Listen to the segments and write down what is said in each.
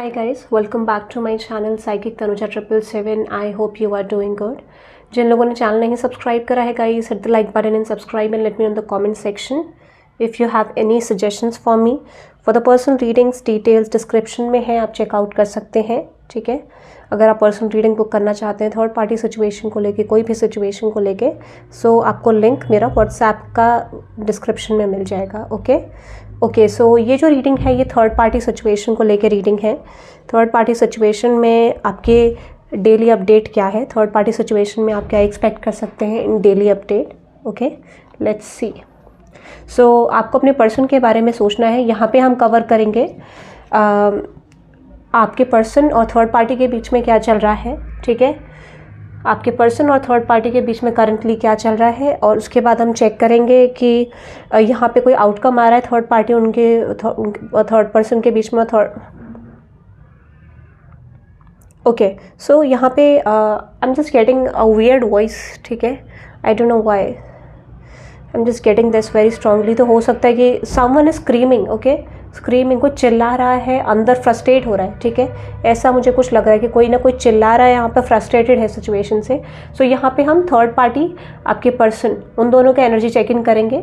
Hi guys, welcome back to my channel Psychic Tanuja 777. I hope you are doing good. जिन लोगों ने channel नहीं subscribe करा है guys, hit the like button and subscribe and let me know in the comment section if you have any suggestions for me. For the personal readings details description में है, आप checkout कर सकते हैं. ठीक है, अगर आप पर्सनल रीडिंग बुक करना चाहते हैं थर्ड पार्टी सिचुएशन को लेके, कोई भी सिचुएशन को लेके, सो आपको लिंक मेरा व्हाट्सएप का डिस्क्रिप्शन में मिल जाएगा. ओके, सो ये जो रीडिंग है ये थर्ड पार्टी सिचुएशन को लेके रीडिंग है. थर्ड पार्टी सिचुएशन में आपके डेली अपडेट क्या है, थर्ड पार्टी सिचुएशन में आप क्या एक्सपेक्ट कर सकते हैं in daily update. Okay, let's see. So आपको अपने पर्सन के बारे में सोचना है. यहाँ पे हम कवर करेंगे आपके पर्सन और थर्ड पार्टी के बीच में क्या चल रहा है. ठीक है, आपके पर्सन और थर्ड पार्टी के बीच में करंटली क्या चल रहा है, और उसके बाद हम चेक करेंगे कि यहाँ पे कोई आउटकम आ रहा है थर्ड पार्टी उनके थर्ड पर्सन के बीच में. ओके, सो यहाँ पे I am just getting a weird voice. ठीक है, आई don't know why I am just getting this very strongly. तो हो सकता है कि someone is screaming. Okay, screaming, कोई चिल्ला रहा है, अंदर फ्रस्ट्रेट हो रहा है. ठीक है, ऐसा मुझे कुछ लग रहा है कि कोई ना कोई चिल्ला रहा है यहाँ पे, फ्रस्ट्रेटेड है सिचुएशन से. सो यहाँ पे हम थर्ड पार्टी, आपके पर्सन, उन दोनों का एनर्जी चेक इन करेंगे.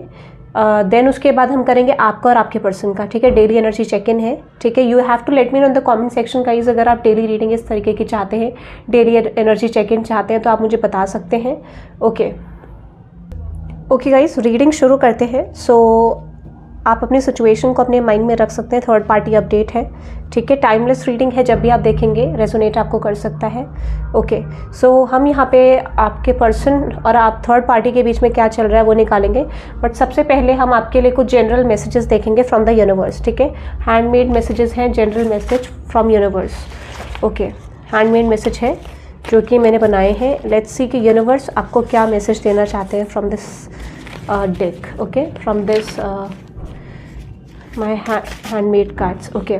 देन उसके बाद हम करेंगे आपका और आपके पर्सन का. ठीक है, डेली एनर्जी चेक इन है. ठीक है, you have to let me know in the comment section guys, अगर आप डेली रीडिंग इस तरीके की चाहते हैं, डेली एनर्जी चेक इन चाहते हैं, तो आप मुझे बता सकते हैं. ओके गाइस, रीडिंग शुरू करते हैं. सो आप अपनी सिचुएशन को अपने माइंड में रख सकते हैं. थर्ड पार्टी अपडेट है. ठीक है, टाइमलेस रीडिंग है, जब भी आप देखेंगे रेजोनेट आपको कर सकता है. ओके, सो हम यहाँ पे आपके पर्सन और आप थर्ड पार्टी के बीच में क्या चल रहा है वो निकालेंगे. बट सबसे पहले हम आपके लिए कुछ जनरल मैसेजेस देखेंगे फ्रॉम द यूनिवर्स. ठीक है, हैंडमेड मैसेजेस हैं, general message from universe. Okay, handmade message है जो कि मैंने बनाए हैं. लेट्स सी कि यूनिवर्स आपको क्या मैसेज देना चाहते हैं from this deck. Okay, from this my handmade cards. Okay,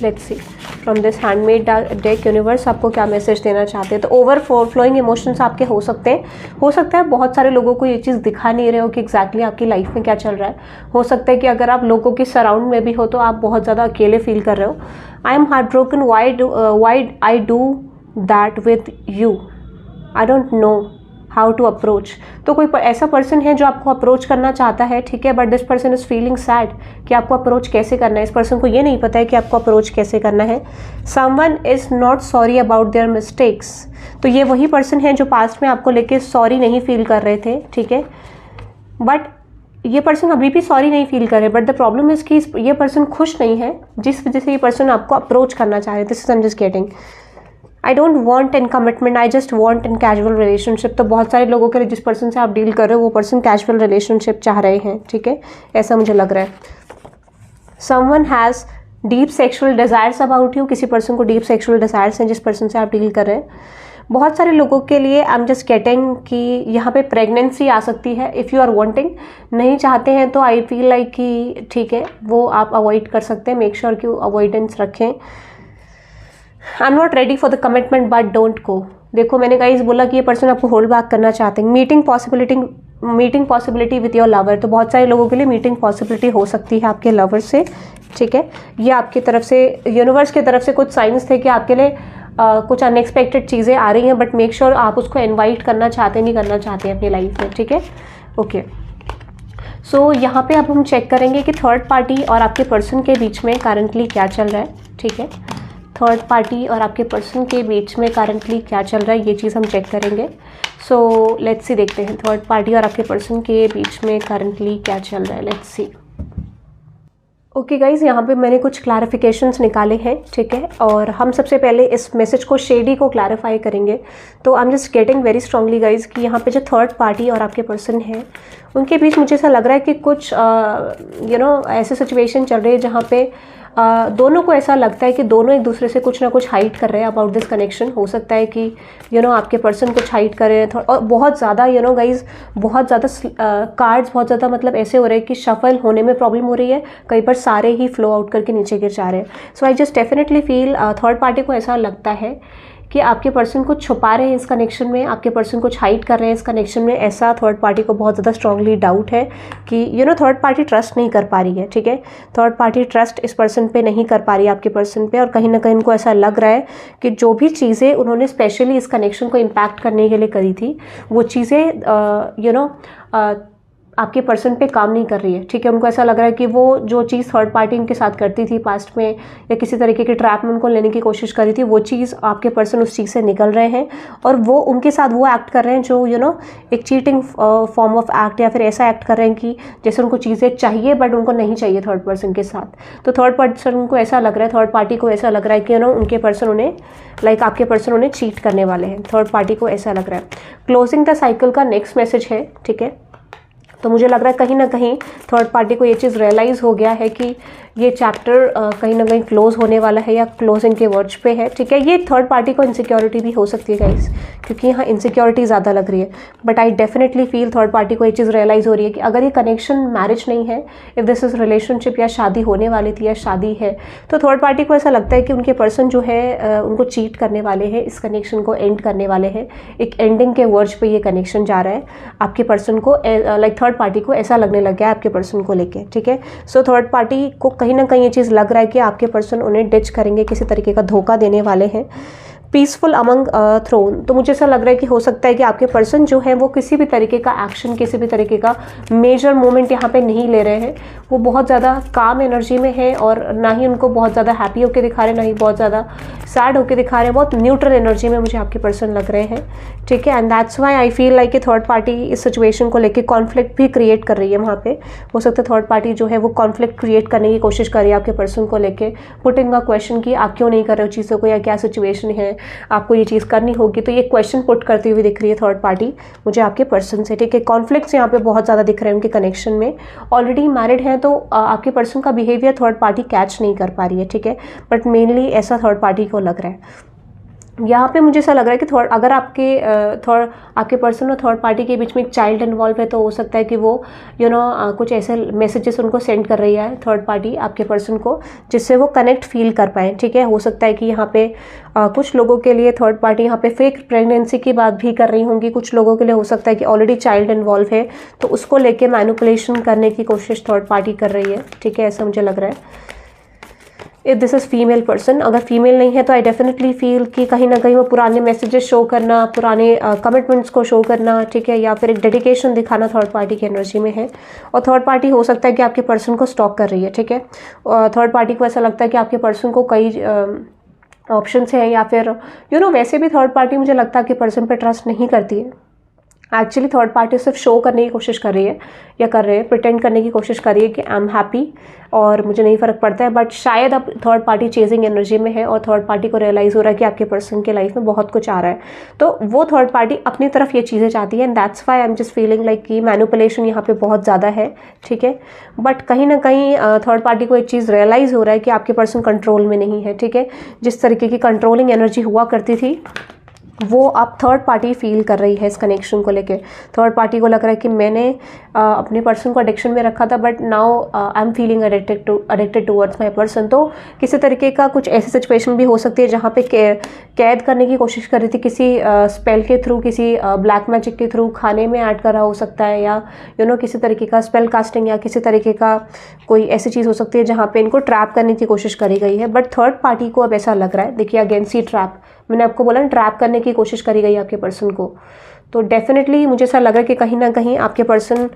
let's see from this handmade deck universe आपको क्या मैसेज देना चाहते हैं. तो ओवरफ्लोइंग इमोशंस आपके हो सकते हैं. हो सकता है बहुत सारे लोगों को ये चीज़ दिखा नहीं रहे हो कि एग्जैक्टली आपकी लाइफ में क्या चल रहा है. हो सकता है कि अगर आप लोगों के सराउंड में भी हो तो आप बहुत ज़्यादा अकेले फील कर रहे हो. I am heartbroken, why I do that with you, I don't know how to approach. तो कोई ऐसा पर्सन है जो आपको अप्रोच करना चाहता है. ठीक है, but this person is feeling sad कि आपको अप्रोच कैसे करना है. इस पर्सन को ये नहीं पता है कि आपको अप्रोच कैसे करना है. Someone is not sorry about their mistakes. तो ये वही पर्सन है जो पास्ट में आपको लेके सॉरी नहीं फील कर रहे थे. ठीक है, बट ये पर्सन अभी भी सॉरी नहीं फील कर रहे. बट द प्रॉब्लम इज कि ये पर्सन खुश नहीं है, जिस वजह से ये पर्सन आपको अप्रोच करना चाह रहे. This is I am just getting. I don't want in commitment, I just want in casual relationship. तो बहुत सारे लोगों के लिए जिस पर्सन से आप डील कर रहे हो वो पर्सन कैजुअल रिलेशनशिप चाह रहे हैं. ठीक है, ऐसा मुझे लग रहा है. Someone has deep sexual desires about you. किसी पर्सन को डीप सेक्शुअल डिज़ायर्स हैं जिस पर्सन से आप डील कर रहे हैं. बहुत सारे लोगों के लिए आई एम जस्ट गेटिंग कि यहाँ पे प्रेगनेंसी आ सकती है. इफ़ यू आर वांटिंग, नहीं चाहते हैं तो आई फील लाइक कि ठीक है, वो आप अवॉइड कर सकते हैं. मेक श्योर कि अवॉइडेंस रखें. I am not ready for the commitment but don't go. देखो, मैंने गाइस बोला कि ये पर्सन आपको होल्ड बैक करना चाहते हैं. Meeting possibility with your lover. तो बहुत सारे लोगों के लिए मीटिंग पॉसिबिलिटी हो सकती है आपके लवर से. ठीक है, ये आपकी तरफ से, यूनिवर्स की तरफ से कुछ साइंस थे कि आपके लिए कुछ अनएक्सपेक्टेड चीज़ें आ रही हैं. बट मेक श्योर आप उसको इन्वाइट करना चाहते नहीं करना चाहते हैं अपनी लाइफ में. ठीक है, ओके. सो यहाँ पे अब हम चेक करेंगे कि थर्ड पार्टी और आपके पर्सन के बीच में करंटली क्या चल रहा है. ठीक है, थर्ड पार्टी और आपके पर्सन के बीच में करंटली क्या चल रहा है, ये चीज़ हम चेक करेंगे. सो लेट्स सी, देखते हैं थर्ड पार्टी और आपके पर्सन के बीच में करंटली क्या चल रहा है. Let's see. ओके गाइज, यहाँ पे मैंने कुछ क्लैरिफिकेशंस निकाले हैं. ठीक है, और हम सबसे पहले इस मैसेज को शेडी को क्लैरिफाई करेंगे. तो I am just getting very strongly guys कि यहाँ पे जो थर्ड पार्टी और आपके पर्सन है उनके बीच मुझे ऐसा लग रहा है कि कुछ ऐसे सिचुएशन चल रही है जहाँ पे दोनों को ऐसा लगता है कि दोनों एक दूसरे से कुछ ना कुछ हाइड कर रहे हैं अबाउट दिस कनेक्शन. हो सकता है कि आपके पर्सन कुछ हाइड कर रहे हैं. और बहुत ज़्यादा गाइज, बहुत ज़्यादा कार्ड्स बहुत ज़्यादा मतलब ऐसे हो रहे हैं कि शफल होने में प्रॉब्लम हो रही है. कई बार सारे ही फ्लो आउट करके नीचे गिर जा रहे हैं. So I just definitely feel third party को ऐसा लगता है कि आपके पर्सन कुछ छुपा रहे हैं इस कनेक्शन में, आपके पर्सन कुछ हाइड कर रहे हैं इस कनेक्शन में, ऐसा थर्ड पार्टी को बहुत ज़्यादा स्ट्रांगली डाउट है कि थर्ड पार्टी ट्रस्ट नहीं कर पा रही है, ठीक है। थर्ड पार्टी ट्रस्ट इस पर्सन पे नहीं कर पा रही है आपके पर्सन पे, और कहीं ना कहीं उनको ऐसा लग रहा है कि जो भी चीज़ें उन्होंने स्पेशली इस कनेक्शन को इम्पैक्ट करने के लिए करी थी वो चीज़ें आपके पर्सन पे काम नहीं कर रही है, ठीक है। उनको ऐसा लग रहा है कि वो जो चीज़ थर्ड पार्टी उनके साथ करती थी पास्ट में या किसी तरीके के ट्रैप में उनको लेने की कोशिश करी थी, वो चीज़ आपके पर्सन उस चीज़ से निकल रहे हैं और वो उनके साथ वो एक्ट कर रहे हैं जो एक चीटिंग फॉर्म ऑफ एक्ट, या फिर ऐसा एक्ट कर रहे हैं कि जैसे उनको चीज़ें चाहिए बट उनको नहीं चाहिए थर्ड पर्सन के साथ। तो थर्ड पर्सन को ऐसा लग रहा है, थर्ड पार्टी को ऐसा लग रहा है कि उनके पर्सन उन्हें आपके पर्सन उन्हें चीट करने वाले हैं, थर्ड पार्टी को ऐसा लग रहा है। क्लोजिंग द साइकिल का नेक्स्ट मैसेज है, ठीक है। तो मुझे लग रहा है कहीं ना कहीं थर्ड पार्टी को ये चीज़ रियलाइज़ हो गया है कि ये चैप्टर कहीं ना कहीं क्लोज होने वाला है या क्लोजिंग के वर्ड्स पे है, ठीक है। ये थर्ड पार्टी को इनसिक्योरिटी भी हो सकती है गाइस, क्योंकि यहाँ इनसिक्योरिटी ज़्यादा लग रही है, but I definitely feel third party को ये चीज़ रियलाइज़ हो रही है कि अगर ये कनेक्शन मैरिज नहीं है, इफ़ दिस इज़ रिलेशनशिप या शादी होने वाली थी या शादी है, तो थर्ड पार्टी को ऐसा लगता है कि उनके पर्सन जो है उनको चीट करने वाले हैं, इस कनेक्शन को एंड करने वाले हैं, एक एंडिंग के वर्ड्स पे ये कनेक्शन जा रहा है आपके पर्सन को, थर्ड पार्टी को ऐसा लगने लग गया है आपके पर्सन को लेके, ठीक है। सो थर्ड पार्टी को कहीं ना कहीं ये चीज़ लग रहा है कि आपके पर्सन उन्हें डिच करेंगे, किसी तरीके का धोखा देने वाले हैं। पीसफुल अमंग थ्रोन, तो मुझे ऐसा लग रहा है कि हो सकता है कि आपके पर्सन जो है वो किसी भी तरीके का एक्शन, किसी भी तरीके का मेजर मोमेंट यहाँ पे नहीं ले रहे हैं, वो बहुत ज़्यादा काम एनर्जी में है और ना ही उनको बहुत ज़्यादा हैप्पी होकर दिखा रहे हैं, ना ही बहुत ज़्यादा सैड होकर दिखा रहे हैं, बहुत न्यूट्रल एनर्जी में मुझे आपके पर्सन लग रहे हैं, ठीक है। And that's why I feel like कि थर्ड पार्टी इस सिचुएशन को लेकर कॉन्फ्लिक्ट भी क्रिएट कर रही है वहाँ पे। हो सकता है थर्ड पार्टी जो है वो कॉन्फ्लिक्ट क्रिएट करने की कोशिश कर रही है आपके पर्सन को लेकर, पुटिंग अ क्वेश्चन कि आप क्यों नहीं कर रहे हो चीज़ों को, या क्या सिचुएशन है, आपको ये चीज़ करनी होगी, तो ये क्वेश्चन पुट करती हुई दिख रही है थर्ड पार्टी मुझे आपके पर्सन से, ठीक है। कॉन्फ्लिक्ट्स यहाँ पे बहुत ज़्यादा दिख रहे हैं उनके कनेक्शन में, ऑलरेडी मैरिड हैं तो आपके पर्सन का बिहेवियर थर्ड पार्टी कैच नहीं कर पा रही है, ठीक है, बट मेनली ऐसा थर्ड पार्टी को लग रहा है। यहाँ पे मुझे ऐसा लग रहा है कि अगर आपके पर्सन और थर्ड पार्टी के बीच में एक चाइल्ड इन्वॉल्व है, तो हो सकता है कि वो कुछ ऐसे मैसेजेस उनको सेंड कर रही है थर्ड पार्टी आपके पर्सन को, जिससे वो कनेक्ट फील कर पाएँ, ठीक है। हो सकता है कि यहाँ पे कुछ लोगों के लिए थर्ड पार्टी यहाँ पे फेक प्रेगनेंसी की बात भी कर रही होंगी, कुछ लोगों के लिए हो सकता है कि ऑलरेडी चाइल्ड इन्वॉल्व है, तो उसको लेके मैनिपुलेशन करने की कोशिश थर्ड पार्टी कर रही है, ठीक है, ऐसा मुझे लग रहा है। If this is female person, अगर फीमेल नहीं है तो आई डेफिनेटली फील कि कहीं ना कहीं वो पुराने मैसेजेस शो करना, पुराने कमिटमेंट्स को शो करना, ठीक है, या फिर एक डेडिकेशन दिखाना थर्ड पार्टी की एनर्जी में है। और थर्ड पार्टी हो सकता है कि आपके पर्सन को स्टॉक कर रही है, ठीक है। थर्ड पार्टी को ऐसा लगता है कि आपके पर्सन को कई ऑप्शंस हैं, या फिर वैसे भी थर्ड पार्टी मुझे लगता है कि पर्सन पे ट्रस्ट नहीं करती है। एक्चुअली थर्ड पार्टी सिर्फ शो करने की कोशिश कर रही है या कर रहे हैं, प्रिटेंड करने की कोशिश कर रही है कि आई एम हैप्पी और मुझे नहीं फ़र्क पड़ता है, बट शायद अब थर्ड पार्टी चेजिंग एनर्जी में है और थर्ड पार्टी को रियलाइज़ हो रहा है कि आपके पर्सन के लाइफ में बहुत कुछ आ रहा है, तो वो थर्ड पार्टी अपनी तरफ ये चीज़ें चाहती है। And that's why I am just feeling like कि मैनिपुलेशन यहाँ पे बहुत ज़्यादा है, ठीक है। बट कहीं ना कहीं थर्ड पार्टी को एक चीज़ रियलाइज़ हो रहा है कि आपके पर्सन कंट्रोल में नहीं है, ठीक है। जिस तरीके की कंट्रोलिंग एनर्जी हुआ करती थी वो अब थर्ड पार्टी फील कर रही है इस कनेक्शन को लेके। थर्ड पार्टी को लग रहा है कि मैंने अपने पर्सन को एडिक्शन में रखा था, but now I am feeling addicted towards my person. तो किसी तरीके का कुछ ऐसी सिचुएशन भी हो सकती है जहाँ पे कैद करने की कोशिश कर रही थी किसी स्पेल के थ्रू, किसी ब्लैक मैजिक के थ्रू खाने में ऐड करा हो सकता है, या किसी तरीके का स्पेल कास्टिंग या किसी तरीके का कोई ऐसी चीज़ हो सकती है जहाँ पे इनको ट्रैप करने की कोशिश करी गई है। बट थर्ड पार्टी को अब ऐसा लग रहा है, देखिए अगेन सी ट्रैप, मैंने आपको बोला ना ट्रैप करने की कोशिश करी गई आपके पर्सन को, तो डेफिनेटली मुझे ऐसा लग रहा है कि कहीं ना कहीं आपके पर्सन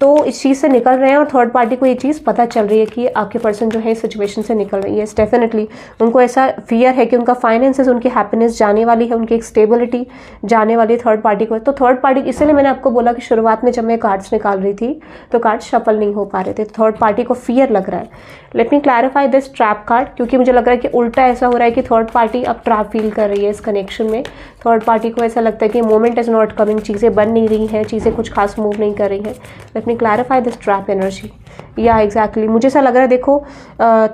तो इस चीज़ से निकल रहे हैं और थर्ड पार्टी को ये चीज़ पता चल रही है कि आपके पर्सन जो है इस सिचुएशन से निकल रही है। यस डेफिनेटली उनको ऐसा फियर है कि उनका फाइनेंसेस, उनकी हैप्पीनेस जाने वाली है, उनकी एक स्टेबिलिटी जाने वाली है थर्ड पार्टी को। तो थर्ड पार्टी, इसलिए मैंने आपको बोला कि शुरुआत में जब मैं कार्ड्स निकाल रही थी तो कार्ड्स शफल नहीं हो पा रहे थे, थर्ड पार्टी को फियर लग रहा है। Let me clarify this trap card, क्योंकि मुझे लग रहा है कि उल्टा ऐसा हो रहा है कि थर्ड पार्टी अब ट्रैप फील कर रही है इस कनेक्शन में। थर्ड पार्टी को ऐसा लगता है कि मोमेंट इज़ नॉट कमिंग, चीज़ें बन नहीं रही हैं, चीज़ें कुछ खास मूव नहीं कर रही हैं। Let me clarify this trap energy? या एग्जैक्टली मुझे ऐसा लग रहा है, देखो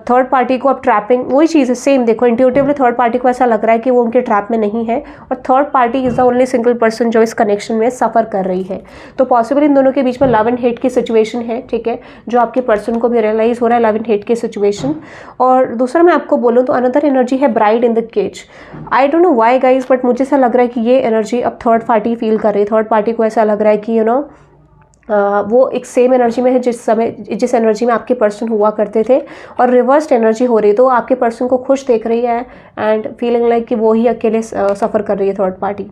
थर्ड पार्टी को अब ट्रैपिंग, वही चीज़ है सेम, देखो इंट्यूटिवली थर्ड पार्टी को ऐसा लग रहा है कि वो उनके ट्रैप में नहीं है और third party is the only single person जो इस कनेक्शन में सफ़र कर रही है। तो पॉसिबल इन दोनों के बीच में लव एंड हेट की सिचुएशन है, ठीक है, जो आपके पर्सन को भी रियलाइज़ हो रहा है, लव एंड हेट की सिचुएशन। और दूसरा मैं आपको बोलूँ तो अनदर एनर्जी है bride in the cage. I don't know why guys, but मुझे ऐसा लग रहा है कि ये एनर्जी अब थर्ड पार्टी फील कर रही है। थर्ड पार्टी को ऐसा लग रहा है कि वो एक सेम एनर्जी में है जिस एनर्जी में आपके पर्सन हुआ करते थे और रिवर्स्ड एनर्जी हो रही है। तो आपके पर्सन को खुश देख रही है एंड फीलिंग लाइक कि वो ही अकेले सफ़र कर रही है थर्ड पार्टी।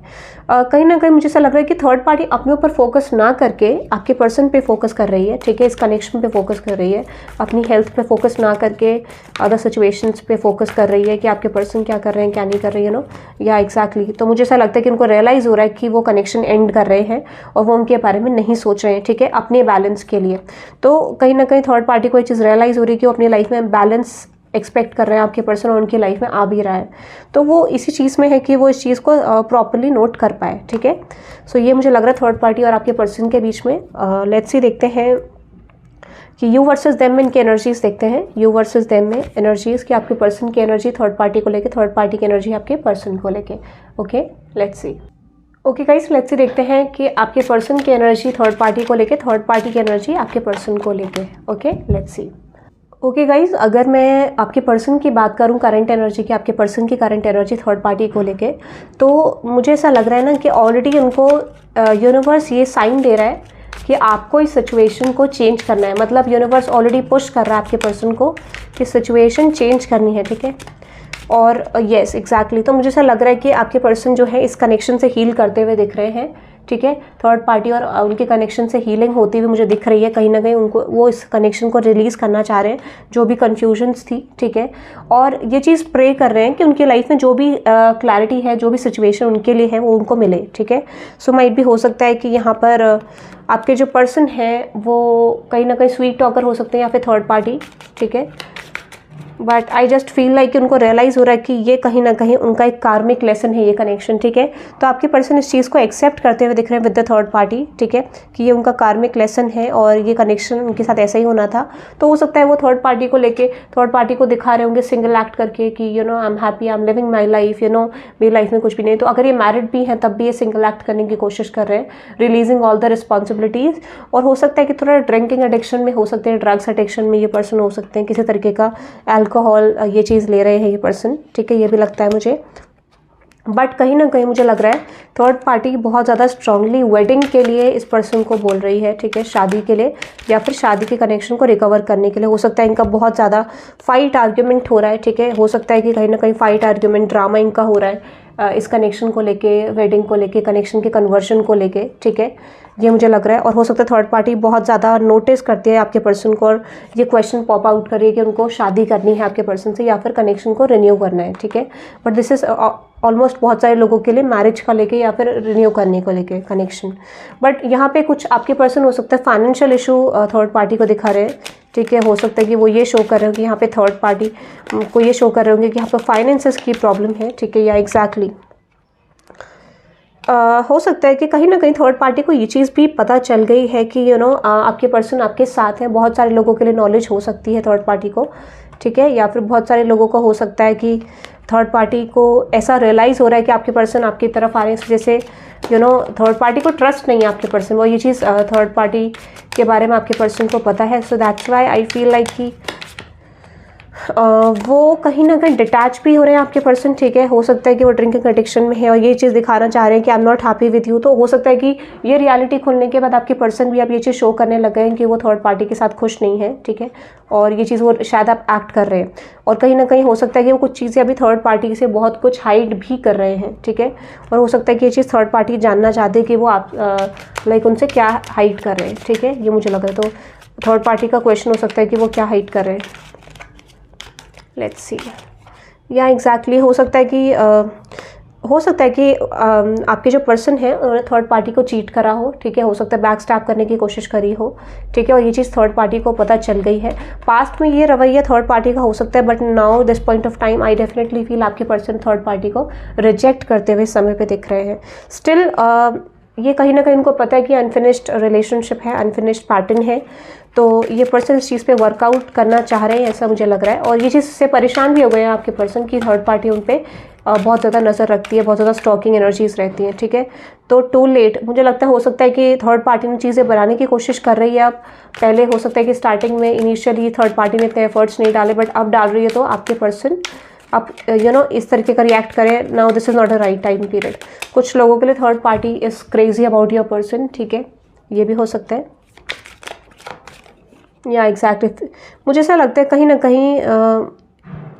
कहीं ना कहीं मुझे ऐसा लग रहा है कि थर्ड पार्टी अपने ऊपर फोकस ना करके आपके पर्सन पे फोकस कर रही है, ठीक है, इस कनेक्शन पे फोकस कर रही है, अपनी हेल्थ पे फोकस ना करके अदर सिचुएशंस पे फोकस कर रही है कि आपके पर्सन क्या कर रहे हैं क्या नहीं कर रही है, या एग्जैक्टली। तो मुझे ऐसा लगता है कि उनको रियलाइज़ हो रहा है कि वो कनेक्शन एंड कर रहे हैं और वो उनके बारे में नहीं सोच रहे हैं, ठीक है, अपने बैलेंस के लिए। तो कहीं ना कहीं थर्ड पार्टी को ये चीज़ रियलाइज़ हो रही है कि वो अपनी लाइफ में बैलेंस एक्सपेक्ट कर रहे हैं आपके पर्सन और उनकी लाइफ में आ भी रहा है। तो वो इसी चीज़ में है कि वो इस चीज़ को प्रॉपरली नोट कर पाए, ठीक है। सो ये मुझे लग रहा है थर्ड पार्टी और आपके पर्सन के बीच में। लेट्स सी देखते हैं कि यू वर्सेस देम में इनकी एनर्जीज देखते हैं। यू वर्सेस देम में एनर्जीज कि आपके पर्सन की एनर्जी थर्ड पार्टी को लेके, थर्ड पार्टी की एनर्जी आपके पर्सन को लेके। Okay, let's C. Okay guys, let's see देखते हैं कि आपके पर्सन की एनर्जी थर्ड पार्टी को लेके, थर्ड पार्टी की एनर्जी आपके पर्सन को लेके। Okay, let's C. Okay guys, अगर मैं आपके पर्सन की बात करूं, करंट एनर्जी की, आपके पर्सन की करंट एनर्जी थर्ड पार्टी को लेके, तो मुझे ऐसा लग रहा है ना कि ऑलरेडी उनको यूनिवर्स ये साइन दे रहा है कि आपको इस सिचुएशन को चेंज करना है। मतलब यूनिवर्स ऑलरेडी पुश कर रहा है आपके पर्सन को कि सिचुएशन चेंज करनी है, ठीक है। और येस एग्जैक्टली, तो मुझे ऐसा लग रहा है कि आपके पर्सन जो है इस कनेक्शन से हील करते हुए दिख रहे हैं, ठीक है। थर्ड पार्टी और उनके कनेक्शन से हीलिंग होती हुई मुझे दिख रही है। कहीं ना कहीं उनको वो इस कनेक्शन को रिलीज़ करना चाह रहे हैं, जो भी कन्फ्यूजन्स थी, ठीक है। और ये चीज़ प्रे कर रहे हैं कि उनकी लाइफ में जो भी क्लैरिटी है, जो भी सिचुएशन उनके लिए है, वो उनको मिले, ठीक है। सो माइट भी हो सकता है कि यहाँ पर आपके जो पर्सन है वो कहीं ना कहीं स्वीट टॉकर हो सकते हैं या फिर थर्ड पार्टी, ठीक है। But I just feel like कि उनको रियलाइज़ हो रहा है कि ये कहीं ना कहीं उनका एक कार्मिक लेसन है ये कनेक्शन, ठीक है। तो आपके पर्सन इस चीज़ को एक्सेप्ट करते हुए दिख रहे हैं विद द थर्ड पार्टी, ठीक है, कि ये उनका कार्मिक लेसन है और ये कनेक्शन उनके साथ ऐसा ही होना था। तो हो सकता है वो थर्ड पार्टी को लेके थर्ड पार्टी को दिखा रहे होंगे सिंगल एक्ट करके कि I am happy, I am living my life, मेरी लाइफ में कुछ भी नहीं। तो अगर ये मैरिड भी हैं तब भी ये सिंगल एक्ट करने की कोशिश कर रहे हैं, रिलीजिंग ऑल द रिस्पॉन्सिबिलिटीज़। और हो सकता है कि थोड़ा ड्रिंकिंग एडिक्शन में हो सकते हैं, ड्रग्स एडिक्शन में ये पर्सन हो सकते हैं, किसी तरीके का अल्कोहल ये चीज़ ले रहे हैं ये पर्सन, ठीक है, ये भी लगता है मुझे। बट कहीं ना कहीं मुझे लग रहा है थर्ड पार्टी बहुत ज़्यादा स्ट्रांगली वेडिंग के लिए इस पर्सन को बोल रही है, ठीक है, शादी के लिए या फिर शादी के कनेक्शन को रिकवर करने के लिए। हो सकता है इनका बहुत ज़्यादा फाइट आर्ग्यूमेंट हो रहा है, ठीक है। हो सकता है कि कहीं ना कहीं फाइट आर्ग्यूमेंट ड्रामा इनका हो रहा है इस कनेक्शन को लेके, वेडिंग को लेके, कनेक्शन के कन्वर्शन को लेके, ठीक है, ये मुझे लग रहा है। और हो सकता है थर्ड पार्टी बहुत ज़्यादा नोटिस करती है आपके पर्सन को और ये क्वेश्चन पॉप आउट कर रही है कि उनको शादी करनी है आपके पर्सन से या फिर कनेक्शन को रिन्यू करना है, ठीक है। बट दिस इज़ ऑलमोस्ट बहुत सारे लोगों के लिए मैरिज का लेके या फिर रिन्यू करने को लेके कनेक्शन। बट यहाँ पे कुछ आपके पर्सन हो सकता है फाइनेंशियल इशू थर्ड पार्टी को दिखा रहे हैं, ठीक है। हो सकता है कि वो ये शो कर रहे हो कि यहाँ पे थर्ड पार्टी को ये शो कर रहे होंगे कि यहाँ पर फाइनेंसेस की प्रॉब्लम है, ठीक है, या एग्जैक्टली हो सकता है कि कहीं ना कहीं थर्ड पार्टी को ये चीज़ भी पता चल गई है कि आपके पर्सन आपके साथ हैं। बहुत सारे लोगों के लिए नॉलेज हो सकती है थर्ड पार्टी को, ठीक है, या फिर बहुत सारे लोगों को हो सकता है कि थर्ड पार्टी को ऐसा रियलाइज़ हो रहा है कि आपके पर्सन आपकी तरफ आ रहे हैं, इस वजह से थर्ड पार्टी को ट्रस्ट नहीं है आपके पर्सन, वो ये चीज़ थर्ड पार्टी के बारे में आपके पर्सन को पता है। So that's why I feel like कि वो कहीं ना कहीं डिटैच भी हो रहे हैं आपके पर्सन, ठीक है। हो सकता है कि वो ड्रिंकिंग एडिक्शन में है और ये चीज़ दिखाना चाह रहे हैं कि I am not happy with you. तो हो सकता है कि ये रियलिटी खुलने के बाद आपके पर्सन भी अब ये चीज़ शो करने लग गए हैं कि वो थर्ड पार्टी के साथ खुश नहीं है, ठीक है, और ये चीज़ वो शायद आप एक्ट कर रहे हैं। और कहीं ना कहीं हो सकता है कि वो कुछ चीज़ें अभी थर्ड पार्टी से बहुत कुछ हाइड भी कर रहे हैं, ठीक है। और हो सकता है कि ये चीज़ थर्ड पार्टी जानना चाहते हैं कि वो आप लाइक उनसे क्या हाइड कर रहे हैं, ठीक है, ये मुझे लग रहा है। तो थर्ड पार्टी का क्वेश्चन हो सकता है कि वो क्या हाइड कर रहे हैं। लेट्स सी, या एग्जैक्टली हो सकता है कि आपके जो पर्सन है उन्होंने थर्ड पार्टी को चीट करा हो, ठीक है। हो सकता है बैक स्टैप करने की कोशिश करी हो, ठीक है, और ये चीज़ थर्ड पार्टी को पता चल गई है। पास्ट में ये रवैया थर्ड पार्टी का हो सकता है, but now this point of time I definitely feel आपके पर्सन थर्ड पार्टी को रिजेक्ट करते हुए समय पे दिख रहे हैं। स्टिल ये कहीं ना कहीं उनको पता है कि अनफिनिश्ड रिलेशनशिप है, अनफिनिश्ड पैटर्न है, तो ये पर्सन इस चीज़ पे वर्कआउट करना चाह रहे हैं, ऐसा मुझे लग रहा है। और ये चीज़ से परेशान भी हो गए हैं आपके पर्सन की थर्ड पार्टी उन पे बहुत ज़्यादा नज़र रखती है, बहुत ज़्यादा स्टॉकिंग एनर्जीज रहती हैं, ठीक है। तो टू लेट मुझे लगता है, हो सकता है कि थर्ड पार्टी ने चीज़ें बनाने की कोशिश कर रही है। अब पहले हो सकता है कि स्टार्टिंग में इनिशियली थर्ड पार्टी ने इतने एफर्ट्स नहीं डाले, बट अब डाल रही है, तो आपके पर्सन अब इस तरीके का रिएक्ट करें। Now this is not a right time period. कुछ लोगों के लिए third party is crazy about your person, ठीक है, ये भी हो सकता है। या एग्जैक्टली मुझे ऐसा लगता है कहीं ना कहीं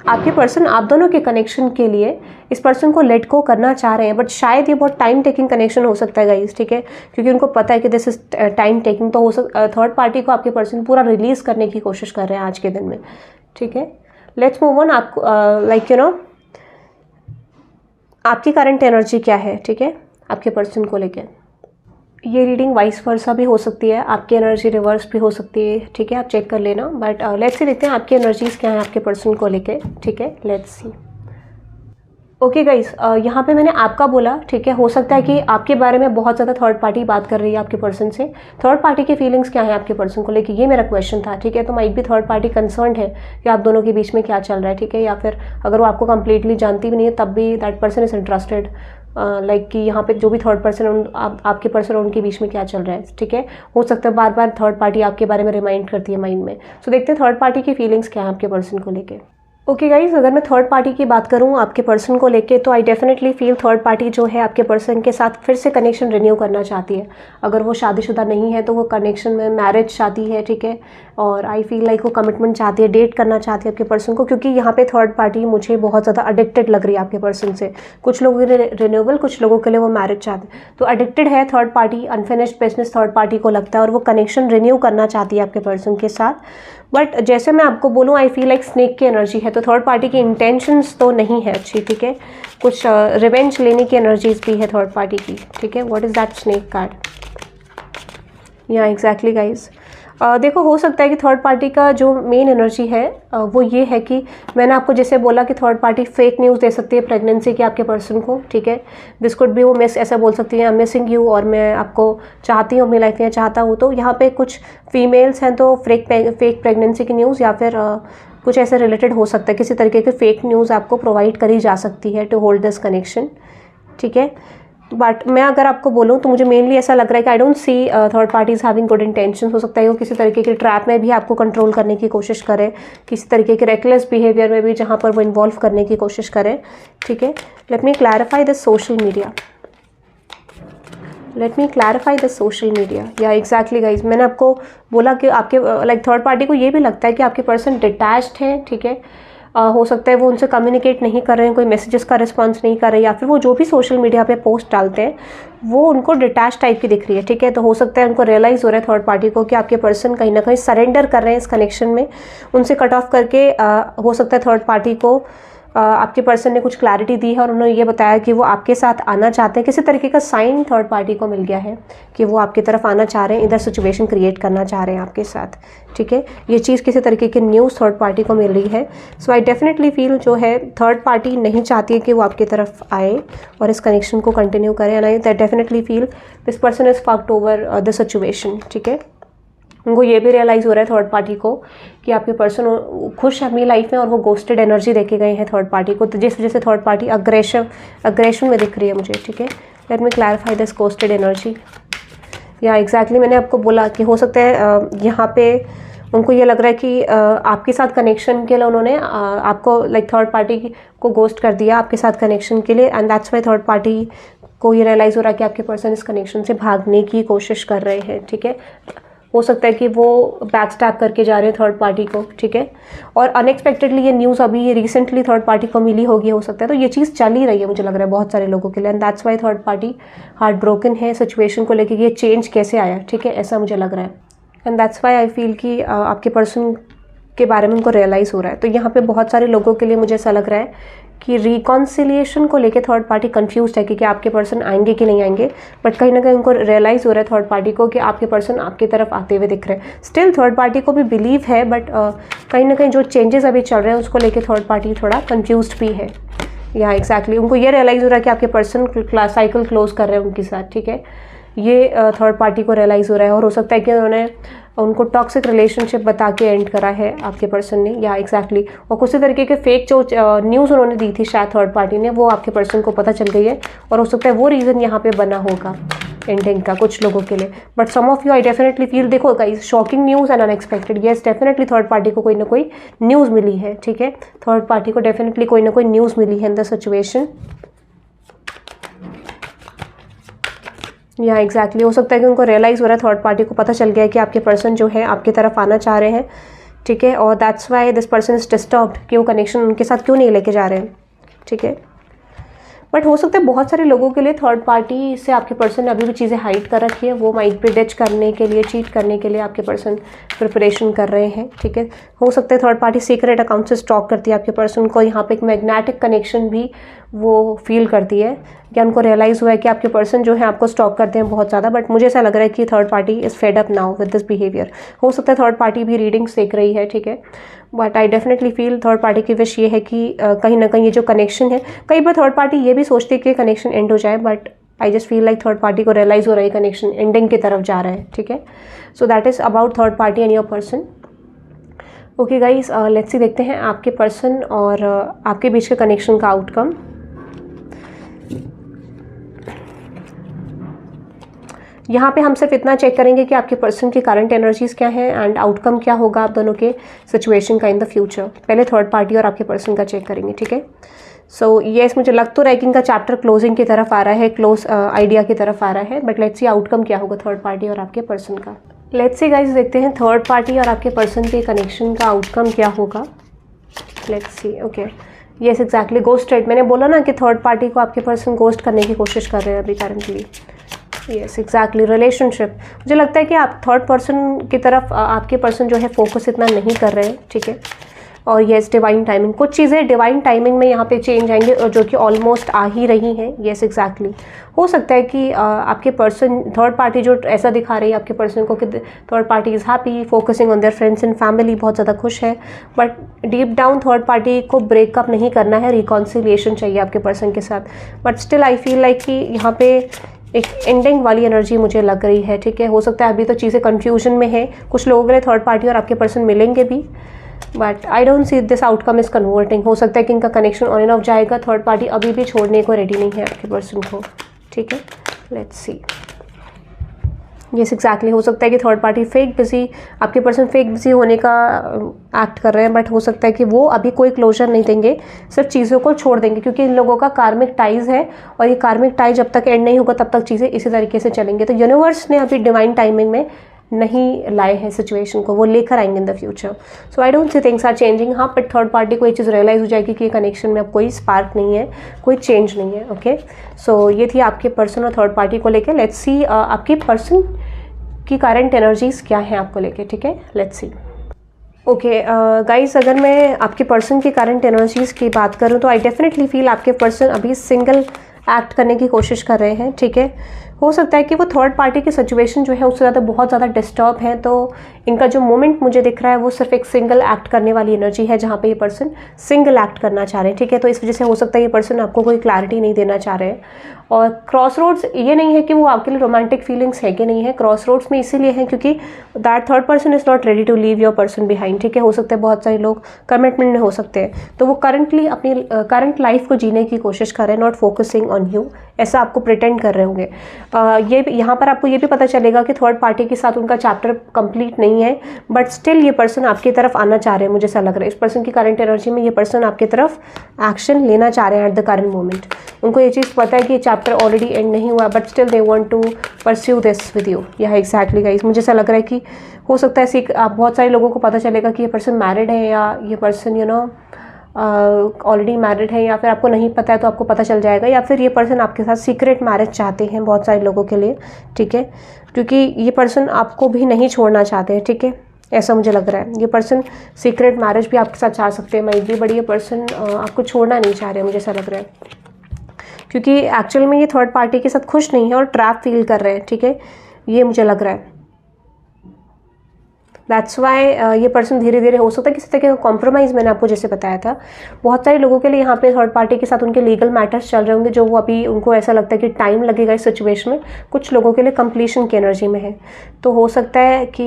आपके पर्सन आप दोनों के कनेक्शन के लिए इस पर्सन को लेट गो करना चाह रहे हैं, बट शायद ये बहुत टाइम टेकिंग कनेक्शन हो सकता है गाइस, ठीक है, क्योंकि उनको पता है कि दिस इज टाइम टेकिंग। तो हो थर्ड पार्टी को आपके पर्सन पूरा रिलीज करने की कोशिश कर रहे हैं आज के दिन में, ठीक है। Let's move on. आपको आपकी करंट एनर्जी क्या है, ठीक है, आपके पर्सन को लेके। ये रीडिंग वाइस वर्सा भी हो सकती है, आपकी एनर्जी रिवर्स भी हो सकती है, ठीक है, आप चेक कर लेना। बट लेट्स सी देखते हैं आपकी एनर्जीज क्या है आपके पर्सन को लेके, ठीक है, लेट्स सी। ओके गाइस, यहाँ पे मैंने आपका बोला, ठीक है, हो सकता है कि आपके बारे में बहुत ज़्यादा थर्ड पार्टी बात कर रही है आपके पर्सन से। थर्ड पार्टी की फीलिंग्स क्या है आपके पर्सन को लेके, ये मेरा क्वेश्चन था, ठीक है। तो माइट भी थर्ड पार्टी कंसर्न है कि आप दोनों के बीच में क्या चल रहा है, ठीक है, या फिर अगर वो आपको कंप्लीटली जानती भी नहीं है तब भी that person is interested, like कि यहाँ पे जो भी थर्ड पर्सन आपके पर्सन उनके बीच में क्या चल रहा है, ठीक है। हो सकता है बार बार थर्ड पार्टी आपके बारे में रिमाइंड करती है माइंड में। सो देखते हैं थर्ड पार्टी की फीलिंग्स क्या है आपके पर्सन को लेके। ओके गाइज, अगर मैं थर्ड पार्टी की बात करूँ आपके पर्सन को लेके, तो आई डेफिनेटली फील थर्ड पार्टी जो है आपके पर्सन के साथ फिर से कनेक्शन रिन्यू करना चाहती है। अगर वो शादीशुदा नहीं है तो वो कनेक्शन में मैरिज चाहती है, ठीक है, और आई फील लाइक वो कमिटमेंट चाहती है, डेट करना चाहती है आपके पर्सन को, क्योंकि यहाँ पे थर्ड पार्टी मुझे बहुत ज़्यादा अडिक्टेड लग रही है आपके पर्सन से। कुछ लोगों के लिए रिन्यूएबल, कुछ लोगों के लिए वो मैरिज चाहते हैं, तो अडिक्टेड है third party, unfinished business third party को लगता है, और वो कनेक्शन रिन्यू करना चाहती है आपके पर्सन के साथ। बट जैसे मैं आपको बोलूँ, आई फील लाइक स्नेक की एनर्जी है, तो थर्ड पार्टी की इंटेंशंस तो नहीं है अच्छी, ठीक है। कुछ रिवेंज लेने की एनर्जीज भी है थर्ड पार्टी की, ठीक है। What is that snake card? या एग्जैक्टली गाइज, देखो हो सकता है कि थर्ड पार्टी का जो मेन एनर्जी है वो ये है कि मैंने आपको जैसे बोला कि थर्ड पार्टी फेक न्यूज़ दे सकती है प्रेगनेंसी की आपके पर्सन को, ठीक है। दिस कुड भी वो मिस ऐसा बोल सकती है, आई एम मिसिंग यू, और मैं आपको चाहती हूँ अपनी लाइफ में, चाहता हूँ। तो यहाँ पे कुछ फीमेल्स हैं तो फेक प्रेगनेंसी की न्यूज़ या फिर कुछ ऐसे रिलेटेड हो सकता है, किसी तरीके की फेक न्यूज़ आपको प्रोवाइड करी जा सकती है टू होल्ड दिस कनेक्शन, ठीक है। बट मैं अगर आपको बोलूँ तो मुझे मेनली ऐसा लग रहा है कि आई don't C third parties having good intention. हो सकता है वो किसी तरीके के ट्रैप में भी आपको कंट्रोल करने की कोशिश करे, किसी तरीके के रेकलेस बिहेवियर में भी जहाँ पर वो इन्वॉल्व करने की कोशिश करे, ठीक है। Let me clarify this social media, let me clarify the social media. या एग्जैक्टली गाइज, मैंने आपको बोला कि आपके लाइक थर्ड पार्टी को ये भी लगता है कि आपके पर्सन डिटैच्ड है, ठीक है। हो सकता है वो उनसे कम्युनिकेट नहीं कर रहे हैं, कोई मैसेजेस का रिस्पांस नहीं कर रहे, या फिर वो जो भी सोशल मीडिया पे पोस्ट डालते हैं वो उनको डिटैच टाइप की दिख रही है, ठीक है। तो हो सकता है उनको रियलाइज़ हो रहा है थर्ड पार्टी को कि आपके पर्सन कहीं ना कहीं सरेंडर कर रहे हैं इस कनेक्शन में, उनसे कट ऑफ करके। हो सकता है थर्ड पार्टी को आपके पर्सन ने कुछ क्लैरिटी दी है और उन्होंने ये बताया कि वो आपके साथ आना चाहते हैं, किसी तरीके का साइन थर्ड पार्टी को मिल गया है कि वो आपकी तरफ आना चाह रहे हैं, इधर सिचुएशन क्रिएट करना चाह रहे हैं आपके साथ, ठीक है। ये चीज़ किसी तरीके की न्यूज़ थर्ड पार्टी को मिल रही है। सो आई डेफिनेटली फील जो है थर्ड पार्टी नहीं चाहती है कि वो आपकी तरफ आए और इस कनेक्शन को कंटिन्यू करें, and I definitely feel this person is fucked over the situation, ठीक है। उनको ये भी रियलाइज़ हो रहा है थर्ड पार्टी को कि आपके पर्सन खुश है अपनी लाइफ में और वो गोस्टेड एनर्जी देके गए हैं थर्ड पार्टी को, तो जिस वजह से थर्ड पार्टी अग्रेशन में दिख रही है मुझे, ठीक है। Let me clarify this ghosted energy. या एग्जैक्टली मैंने आपको बोला कि हो सकता है यहाँ पे उनको ये लग रहा है कि आपके साथ कनेक्शन के लिए उन्होंने आपको लाइक थर्ड पार्टी को गोस्ट कर दिया आपके साथ कनेक्शन के लिए, and that's why third party को ये रियलाइज़ हो रहा है कि आपके पर्सन इस कनेक्शन से भागने की कोशिश कर रहे हैं, ठीक है। हो सकता है कि वो बैक स्टैप करके जा रहे हैं थर्ड पार्टी को, ठीक है। और अनएक्सपेक्टेडली ये न्यूज़ अभी रिसेंटली थर्ड पार्टी को मिली होगी, हो सकता है। तो ये चीज़ चल ही रही है मुझे लग रहा है बहुत सारे लोगों के लिए, and that's why third party heart broken है सिचुएशन को लेके, ये चेंज कैसे आया, ठीक है, ऐसा मुझे लग रहा है। And that's why I feel कि आपके पर्सन के बारे में उनको रियलाइज़ हो रहा है। तो यहाँ पे बहुत सारे लोगों के लिए मुझे ऐसा लग रहा है कि रिकॉन्सिलिएशन को लेके थर्ड पार्टी कंफ्यूज्ड है कि आपके पर्सन आएंगे कि नहीं आएंगे, बट कहीं ना कहीं उनको रियलाइज़ हो रहा है थर्ड पार्टी को कि आपके पर्सन आपकी तरफ आते हुए दिख रहे हैं। स्टिल थर्ड पार्टी को भी बिलीव है, बट कहीं ना कहीं जो चेंजेस अभी चल रहे हैं उसको लेके थर्ड पार्टी थोड़ा कंफ्यूज्ड भी है। या एग्जैक्टली उनको ये रियलाइज़ हो रहा है कि आपके पर्सन साइकिल क्लोज कर रहे हैं उनके साथ, ठीक है। ये थर्ड पार्टी को रियलाइज़ हो रहा है, और हो सकता है कि उनको टॉक्सिक रिलेशनशिप बता के एंड करा है आपके पर्सन ने, या एग्जैक्टली और कुछ तरीके के फेक जो न्यूज़ उन्होंने दी थी शायद थर्ड पार्टी ने, वो आपके पर्सन को पता चल गई है, और हो सकता है वो रीज़न यहाँ पे बना होगा एंडिंग का कुछ लोगों के लिए। But some of you I definitely feel, देखो guys, shocking news and unexpected, yes definitely third party को कोई ना कोई न्यूज़ मिली है, ठीक है, थर्ड पार्टी को डेफिनेटली कोई ना कोई न्यूज़ मिली है इन द सिचुएशन। या एग्जैक्टली हो सकता है कि उनको रियलाइज़ हो रहा है, थर्ड पार्टी को पता चल गया है कि आपके पर्सन जो है आपकी तरफ आना चाह रहे हैं, ठीक है, और that's why this person is disturbed कि वो कनेक्शन उनके साथ क्यों नहीं लेके जा रहे हैं, ठीक है। बट हो सकता है बहुत सारे लोगों के लिए थर्ड पार्टी से आपके पर्सन ने अभी भी चीज़ें हाइड कर रखी है, वो माइंड पे डिच करने के लिए, चीट करने के लिए आपके पर्सन प्रिपरेशन कर रहे हैं, ठीक है। हो सकता है थर्ड पार्टी सीक्रेट अकाउंट से स्टॉक करती है आपके पर्सन को, यहाँ पे एक मैग्नेटिक कनेक्शन भी वो फील करती है, या उनको रियलाइज़ हुआ है कि आपके पर्सन जो है आपको स्टॉक करते हैं बहुत ज़्यादा। बट मुझे ऐसा लग रहा है कि third party is fed up now with this behaviour. हो सकता है थर्ड पार्टी भी रीडिंग्स देख रही है, ठीक है, but I definitely feel third party की विश ये है कि कहीं ना कहीं ये जो कनेक्शन है, कई बार थर्ड पार्टी ये भी सोचती है कि कनेक्शन एंड हो जाए, but I just feel like third party को रियलाइज़ हो रहा है कनेक्शन एंडिंग की तरफ जा रहा है, ठीक है। So that is about third party and your person. Okay guys, let's see देखते हैं आपके पर्सन और आपके बीच के कनेक्शन का आउटकम। यहाँ पे हम सिर्फ इतना चेक करेंगे कि आपके पर्सन की करंट एनर्जीज़ क्या हैं एंड आउटकम क्या होगा आप दोनों के सिचुएशन का इन द फ्यूचर। पहले थर्ड पार्टी और आपके पर्सन का चेक करेंगे, ठीक है। सो येस, मुझे लग तो रहा है कि इनका चैप्टर क्लोजिंग की तरफ आ रहा है, क्लोज आइडिया की तरफ आ रहा है, बट लेट्स सी आउटकम क्या होगा थर्ड पार्टी और आपके पर्सन का। लेट्स सी गाइज, देखते हैं थर्ड पार्टी और आपके पर्सन के कनेक्शन का आउटकम क्या होगा। Let's see, okay, yes exactly, ghosted. मैंने बोला ना कि थर्ड पार्टी को आपके पर्सन गोस्ट करने की कोशिश कर रहे हैं अभी करंटली। यस एग्जैक्टली, रिलेशनशिप, मुझे लगता है कि आप थर्ड पर्सन की तरफ आपके पर्सन जो है फोकस इतना नहीं कर रहे हैं, ठीक है। और येस, डिवाइन टाइमिंग, कुछ चीज़ें डिवाइन टाइमिंग में यहाँ पे चेंज आएंगे, और जो कि ऑलमोस्ट आ ही रही हैं। येस एग्जैक्टली, हो सकता है कि आपके पर्सन थर्ड पार्टी जो ऐसा दिखा रही है आपके पर्सन को कि third party is happy, focusing on their friends and family, बहुत ज़्यादा खुश है, but deep down third party को ब्रेकअप नहीं करना है, रिकॉन्सिलिएशन चाहिए आपके पर्सन के साथ। But still I feel like कि यहाँ पे एक एंडिंग वाली एनर्जी मुझे लग रही है, ठीक है। हो सकता है अभी तो चीज़ें कंफ्यूजन में है, कुछ लोगों के लिए थर्ड पार्टी और आपके पर्सन मिलेंगे भी, but I don't see this outcome is converting. हो सकता है कि इनका कनेक्शन ऑन एंड ऑफ जाएगा, थर्ड पार्टी अभी भी छोड़ने को रेडी नहीं है आपके पर्सन को, ठीक है। लेट्स सी, यस एग्जैक्टली, हो सकता है कि थर्ड पार्टी फेक बिजी, आपके पर्सन फेक बिजी होने का एक्ट कर रहे हैं, बट हो सकता है कि वो अभी कोई क्लोजर नहीं देंगे, सिर्फ चीज़ों को छोड़ देंगे, क्योंकि इन लोगों का कार्मिक टाइज है, और ये कार्मिक टाइज जब तक एंड नहीं होगा तब तक चीज़ें इसी तरीके से चलेंगे। तो यूनिवर्स ने अभी डिवाइन टाइमिंग में नहीं लाए हैं सिचुएशन को, वो लेकर आएंगे in the future. So I don't see things are changing. हाँ, बट थर्ड पार्टी को ये चीज़ रियलाइज़ हो जाएगी कि कनेक्शन में अब कोई स्पार्क नहीं है, कोई चेंज नहीं है, ओके। सो ये थी आपके पर्सन और थर्ड पार्टी को लेकर। लेट्स सी आपके पर्सन की करंट एनर्जीज क्या है आपको लेके, ठीक है। लेट्स सी, ओके गाइस, अगर मैं आपके पर्सन की करंट एनर्जीज की बात करूं तो आई डेफिनेटली फील आपके पर्सन अभी सिंगल एक्ट करने की कोशिश कर रहे हैं, ठीक है। हो सकता है कि वो थर्ड पार्टी की सिचुएशन जो है उससे ज़्यादा बहुत ज़्यादा डिस्टर्ब है, तो इनका जो मोमेंट मुझे दिख रहा है वो सिर्फ एक सिंगल एक्ट करने वाली एनर्जी है, जहाँ पे ये पर्सन सिंगल एक्ट करना चाह रहे हैं, ठीक है। तो इस वजह से हो सकता है ये पर्सन आपको कोई क्लैरिटी नहीं देना चाह रहे हैं। और क्रॉस रोड्स ये नहीं है कि वो आपके लिए रोमांटिक फीलिंग्स है कि नहीं है, क्रॉस रोड्स में इसीलिए है क्योंकि that third person is not ready to leave your person behind, ठीक है। हो सकता है बहुत सारे लोग कमिटमेंट में हो सकते हैं, तो वो करंटली अपनी करंट लाइफ को जीने की कोशिश कर रहे हैं, नॉट फोकसिंग ऑन यू, ऐसा आपको प्रिटेंड कर रहे होंगे। ये यहाँ पर आपको ये भी पता चलेगा कि थर्ड पार्टी के साथ उनका चैप्टर कंप्लीट नहीं है, बट स्टिल ये पर्सन आपकी तरफ आना चाह रहे हैं, मुझे ऐसा लग रहा है। इस पर्सन की करंट एनर्जी में ये पर्सन आपकी तरफ एक्शन लेना चाह रहे हैं एट द करंट मोमेंट। उनको ये चीज़ पता है कि चैप्टर ऑलरेडी एंड नहीं हुआ, but still they want to pursue this with you. यह एग्जैक्टली गाइस, मुझे ऐसा लग रहा है कि हो सकता है आप बहुत सारे लोगों को पता चलेगा कि ये पर्सन मैरिड है, या ये person you know already married है, या फिर आपको नहीं पता है तो आपको पता चल जाएगा, या फिर ये पर्सन आपके साथ सीक्रेट मैरिज चाहते हैं बहुत सारे लोगों के लिए, ठीक है। क्योंकि ये पर्सन आपको भी नहीं छोड़ना चाहते हैं, ठीक है, ऐसा मुझे लग रहा है। ये पर्सन सीक्रेट मैरिज भी आपके साथ चाह सकते हैं, माइट भी, बट ये पर्सन आपको छोड़ना नहीं चाह रहे, मुझे ऐसा लग रहा है, क्योंकि एक्चुअल में ये थर्ड पार्टी के साथ खुश नहीं है और ट्रैप फील कर रहे हैं, ठीक है, ये मुझे लग रहा है। दैट्स वाई ये पर्सन धीरे धीरे हो सकता है किसी तरह का कॉम्प्रोमाइज़, मैंने आपको जैसे बताया था। बहुत सारे लोगों के लिए यहाँ पे थर्ड पार्टी के साथ उनके लीगल मैटर्स चल रहे होंगे, जो वो अभी उनको ऐसा लगता है कि टाइम लगेगा इस सिचुएशन में। कुछ लोगों के लिए कंप्लीशन की एनर्जी में है, तो हो सकता है कि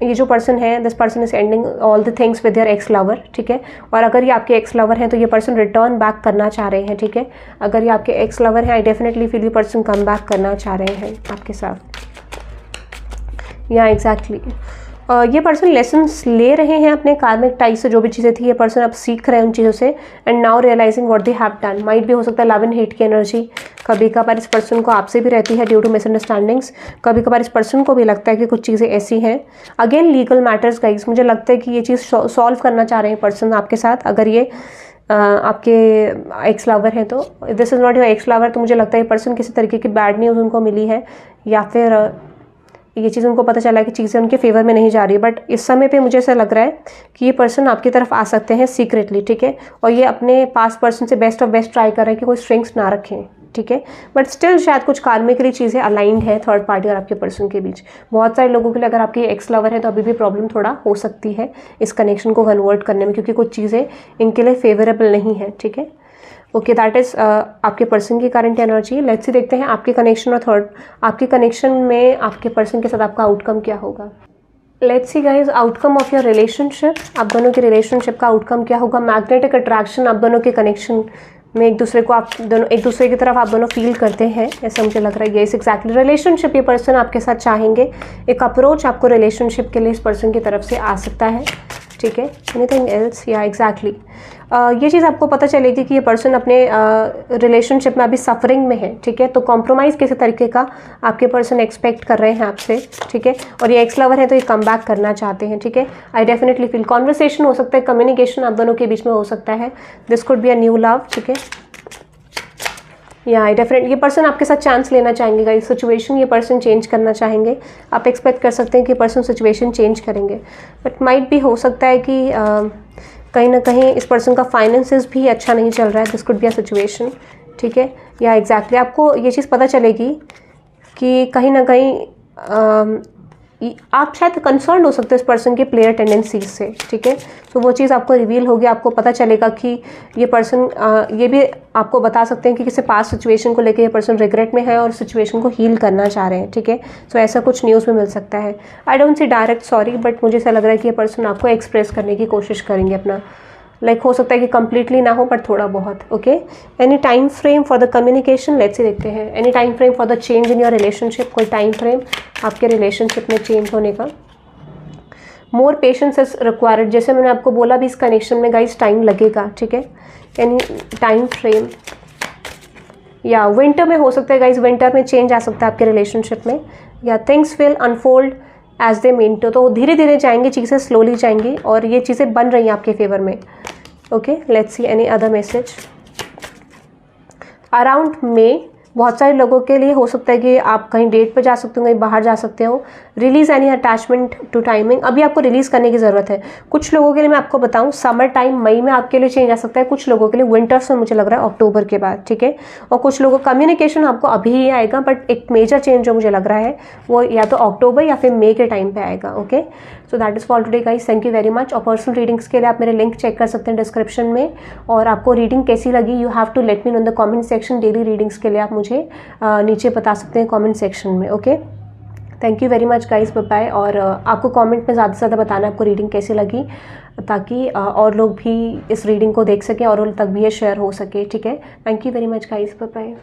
ये जो पर्सन है, this person is ending all the things with your x lover, ठीक है। और अगर ये आपके एक्स लवर हैं तो ये पर्सन रिटर्न बैक करना चाह रहे हैं, ठीक है। अगर ये आपके एक्स लवर हैं, आई डेफिनेटली फील ये पर्सन कम बैक करना चाह रहे हैं आपके साथ। या एग्जैक्टली ये पर्सन लेसन्स ले रहे हैं अपने कार्मिक टाई से, जो भी चीज़ें थी ये पर्सन अब सीख रहे हैं उन चीज़ों से, and now realising what they have done. Might भी हो सकता है लव एंड हेट की एनर्जी कभी कभार इस पर्सन को आपसे भी रहती है ड्यू टू मिसअंडरस्टैंडिंग्स। कभी कभार इस पर्सन को भी लगता है कि कुछ चीज़ें ऐसी हैं। अगेन लीगल मैटर्स गाइस, मुझे लगता है कि ये चीज़ सॉल्व करना चाह रहे हैं पर्सन आपके साथ। अगर ये आपके एक्स लवर हैं तो this is not your x lover, तो मुझे लगता है ये पर्सन किसी तरीके की बैड न्यूज़ उनको मिली है, या फिर ये चीज़ उनको पता चला है कि चीज़ें उनके फेवर में नहीं जा रही है। बट इस समय पे मुझे ऐसा लग रहा है कि ये पर्सन आपकी तरफ आ सकते हैं सीक्रेटली, ठीक है। और ये अपने पास पर्सन से बेस्ट ऑफ बेस्ट ट्राई कर रहे हैं कि कोई स्ट्रिंग्स ना रखें, ठीक है। बट स्टिल शायद कुछ कार्मिकली चीज़ें अलाइंड है थर्ड पार्टी और आपके पर्सन के बीच। बहुत सारे लोगों के लिए अगर आपके एक्स लवर है तो अभी भी प्रॉब्लम थोड़ा हो सकती है इस कनेक्शन को कन्वर्ट करने में, क्योंकि कुछ चीज़ें इनके लिए फेवरेबल नहीं है, ठीक है। ओके, दैट इज़ आपके पर्सन की करंट एनर्जी। लेट्स सी देखते हैं आपके कनेक्शन और आपके कनेक्शन में आपके पर्सन के साथ आपका आउटकम क्या होगा। Let's see guys, outcome of your relationship, आप दोनों के रिलेशनशिप का आउटकम क्या होगा। मैग्नेटिक अट्रैक्शन, आप दोनों के कनेक्शन में एक दूसरे को, आप दोनों एक दूसरे की तरफ आप दोनों फील करते हैं, ऐसा मुझे लग रहा है। येस एग्जैक्टली, रिलेशनशिप ये पर्सन आपके साथ चाहेंगे। एक अप्रोच आपको रिलेशनशिप के लिए इस पर्सन की तरफ से आ सकता है, ठीक है। Anything else? या एग्जैक्टली ये चीज़ आपको पता चलेगी कि ये पर्सन अपने रिलेशनशिप में अभी सफरिंग में है, ठीक है। तो कॉम्प्रोमाइज़ किसी तरीके का आपके पर्सन एक्सपेक्ट कर रहे हैं आपसे, ठीक है। और ये एक्स लवर है तो ये कम बैक करना चाहते हैं, ठीक है। आई डेफिनेटली फील कॉन्वर्सेशन हो सकता है, कम्युनिकेशन आप दोनों के बीच में हो सकता है। This could be a new love, ठीक है। या आई डेफिनेटली ये पर्सन आपके साथ चांस लेना चाहेंगे गाइस। सिचुएशन ये पर्सन चेंज करना चाहेंगे। आप एक्सपेक्ट कर सकते हैं कि पर्सन सिचुएशन चेंज करेंगे, बट माइट भी हो सकता है कि कहीं ना कहीं इस पर्सन का फाइनेंसेस भी अच्छा नहीं चल रहा है। This could be a situation, ठीक है। या एग्जैक्टली आपको ये चीज़ पता चलेगी कि कहीं ना कहीं आप शायद कंसर्न हो सकते हैं इस पर्सन के प्लेयर टेंडेंसीज से, ठीक है। तो वो चीज़ आपको रिवील होगी, आपको पता चलेगा कि ये पर्सन ये भी आपको बता सकते हैं कि किसी पास्ट सिचुएशन को लेकर ये पर्सन रिग्रेट में है और सिचुएशन को हील करना चाह रहे हैं, ठीक है। तो ऐसा कुछ न्यूज़ में मिल सकता है। आई don't C direct sorry, but मुझे ऐसा लग रहा है कि ये पर्सन आपको एक्सप्रेस करने की कोशिश करेंगे अपना, लाइक हो सकता है कि कंप्लीटली ना हो बट थोड़ा बहुत, okay. Any time frame for the communication, let's see देखते हैं। Any time frame for the change in your relationship, कोई टाइम फ्रेम आपके रिलेशनशिप में चेंज होने का। मोर पेशेंस इज रिक्वायर्ड, जैसे मैंने आपको बोला भी इस कनेक्शन में गाइस टाइम लगेगा, ठीक है। एनी टाइम फ्रेम, या विंटर में हो सकता है गाइस, विंटर में चेंज आ सकता है आपके रिलेशनशिप में। या things will unfold as they mean to, तो धीरे धीरे जाएंगे चीज़ें, स्लोली जाएंगी और ये चीज़ें बन रही हैं आपके फेवर में, okay. Let's see any other message. Around May बहुत सारे लोगों के लिए हो सकता है कि आप कहीं डेट पे जा सकते हो, कहीं बाहर जा सकते हो। Release any attachment to timing, अभी आपको रिलीज़ करने की ज़रूरत है। कुछ लोगों के लिए मैं आपको बताऊं, समर टाइम मई में आपके लिए चेंज आ सकता है, कुछ लोगों के लिए विंटर्स में मुझे लग रहा है अक्टूबर के बाद, ठीक है। और कुछ लोगों कम्युनिकेशन आपको अभी ही आएगा, बट एक मेजर चेंज जो मुझे लग रहा है वो या तो अक्टूबर या फिर मई के टाइम पे आएगा, okay. So that is for today guys, thank you very much. और पर्सनल रीडिंग्स के लिए आप मेरे लिंक चेक कर सकते हैं डिस्क्रिप्शन में। और आपको रीडिंग कैसी लगी, you have to let me know in the comment section. Daily readings के लिए आप मुझे नीचे बता सकते हैं कमेंट सेक्शन में, okay. Thank you very much guys, bye bye. और आपको कमेंट में ज़्यादा से ज़्यादा बताना है आपको रीडिंग कैसी लगी, ताकि और लोग भी इस रीडिंग को देख सकें और उन तक भी ये शेयर हो सके, ठीक है। Thank you very much guys, bye bye.